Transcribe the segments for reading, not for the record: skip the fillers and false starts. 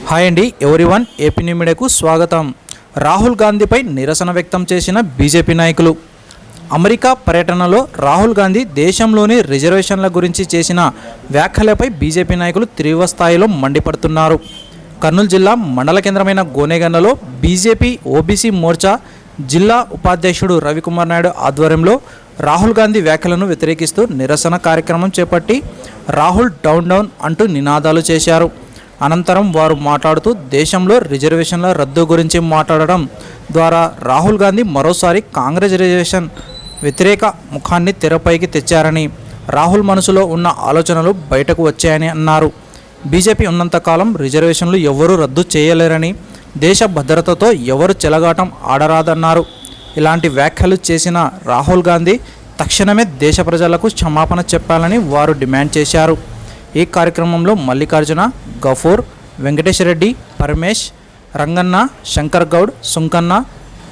Hi అండి everyone, AP new మీడియాకు స్వాగతం. రాహుల్ గాంధీపై నిరసన వ్యక్తం చేసిన బీజేపీ నాయకులు. అమెరికా పర్యటనలో రాహుల్ గాంధీ దేశంలోని రిజర్వేషన్ల గురించి చేసిన వ్యాఖ్యలపై బీజేపీ నాయకులు తీవ్ర స్థాయిలో మండిపడుతున్నారు. కర్నూలు జిల్లా మండల కేంద్రమైన గోనెగండలో బీజేపీ ఓబీసీ మోర్చా జిల్లా ఉపాధ్యక్షుడు రవికుమార్ నాయుడు ఆధ్వర్యంలో రాహుల్ గాంధీ వ్యాఖ్యలను వ్యతిరేకిస్తూ నిరసన కార్యక్రమం చేపట్టి రాహుల్ డౌన్ డౌన్ అంటూ నినాదాలు చేశారు. అనంతరం వారు మాట్లాడుతూ దేశంలో రిజర్వేషన్ల రద్దు గురించి మాట్లాడడం ద్వారా రాహుల్ గాంధీ మరోసారి కాంగ్రెస్ రిజర్వేషన్ వ్యతిరేక ముఖాన్ని తెరపైకి తెచ్చారని, రాహుల్ మనసులో ఉన్న ఆలోచనలు బయటకు వచ్చాయని అన్నారు. బీజేపీ ఉన్నంతకాలం రిజర్వేషన్లు ఎవరూ రద్దు చేయలేరని, దేశ భద్రతతో ఎవరు చెలగాటం ఆడరాదన్నారు. ఇలాంటి వ్యాఖ్యలు చేసిన రాహుల్ గాంధీ తక్షణమే దేశ ప్రజలకు క్షమాపణ చెప్పాలని వారు డిమాండ్ చేశారు. ఈ కార్యక్రమంలో మల్లికార్జున, గఫూర్, వెంకటేష్ రెడ్డి, పరమేష్, రంగన్న, శంకర్ గౌడ్, సుంకన్న,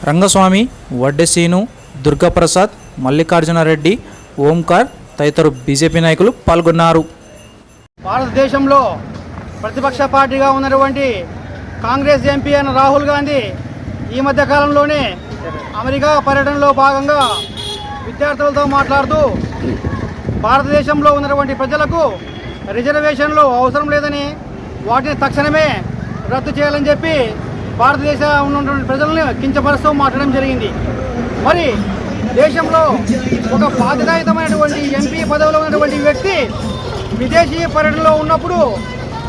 రంగస్వామి, వడ్డెసీను, దుర్గాప్రసాద్, మల్లికార్జున రెడ్డి, ఓంకార్ తదితరు బీజేపీ నాయకులు పాల్గొన్నారు. భారతదేశంలో ప్రతిపక్ష పార్టీగా ఉన్నటువంటి కాంగ్రెస్ ఎంపీ అయిన రాహుల్ గాంధీ ఈ మధ్య కాలంలోనే అమెరికా పర్యటనలో భాగంగా విద్యార్థులతో మాట్లాడుతూ భారతదేశంలో ఉన్నటువంటి ప్రజలకు రిజర్వేషన్లు అవసరం లేదని, వాటిని తక్షణమే రద్దు చేయాలని చెప్పి భారతదేశంలో ఉన్నటువంటి ప్రజలను కించపరుస్తూ మాట్లాడడం జరిగింది. మరి దేశంలో ఒక బాధ్యతాయుతమైనటువంటి ఎంపీ పదవిలో ఉన్నటువంటి వ్యక్తి విదేశీ పర్యటనలో ఉన్నప్పుడు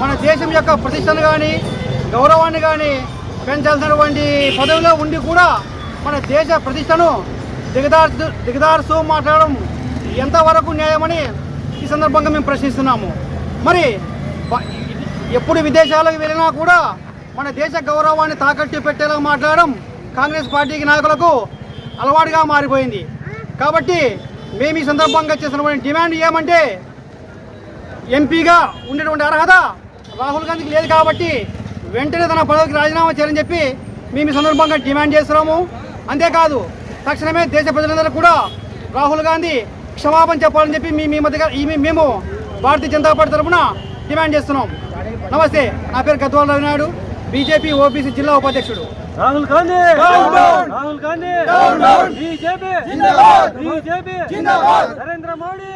మన దేశం యొక్క ప్రతిష్టను కానీ గౌరవాన్ని కానీ పెంచాల్సినటువంటి పదవిలో ఉండి కూడా మన దేశ ప్రతిష్టను దిగదారుస్తూ మాట్లాడడం ఎంతవరకు న్యాయమని ఈ సందర్భంగా మేము ప్రశ్నిస్తున్నాము. మరి ఎప్పుడు విదేశాలకు వెళ్ళినా కూడా మన దేశ గౌరవాన్ని తాకట్టు పెట్టేలా మాట్లాడడం కాంగ్రెస్ పార్టీకి నాయకులకు అలవాటుగా మారిపోయింది. కాబట్టి మేము ఈ సందర్భంగా చేసినటువంటి డిమాండ్ ఏమంటే, ఎంపీగా ఉండేటువంటి అర్హత రాహుల్ గాంధీకి లేదు కాబట్టి వెంటనే తన పదవికి రాజీనామా చేయాలని చెప్పి మేము ఈ సందర్భంగా డిమాండ్ చేస్తున్నాము. అంతేకాదు తక్షణమే దేశ ప్రజలందరూ కూడా రాహుల్ గాంధీ క్షమాపణ చెప్పాలని చెప్పి మేము భారతీయ జనతా పార్టీ తరఫున డిమాండ్ చేస్తున్నాం. నమస్తే, నా పేరు గద్వాల రవినాయుడు, బీజేపీ ఓబీసీ జిల్లా ఉపాధ్యక్షుడు. రాహుల్ గాంధీ రాహుల్ గాంధీ బీజేపీ నరేంద్ర మోడీ.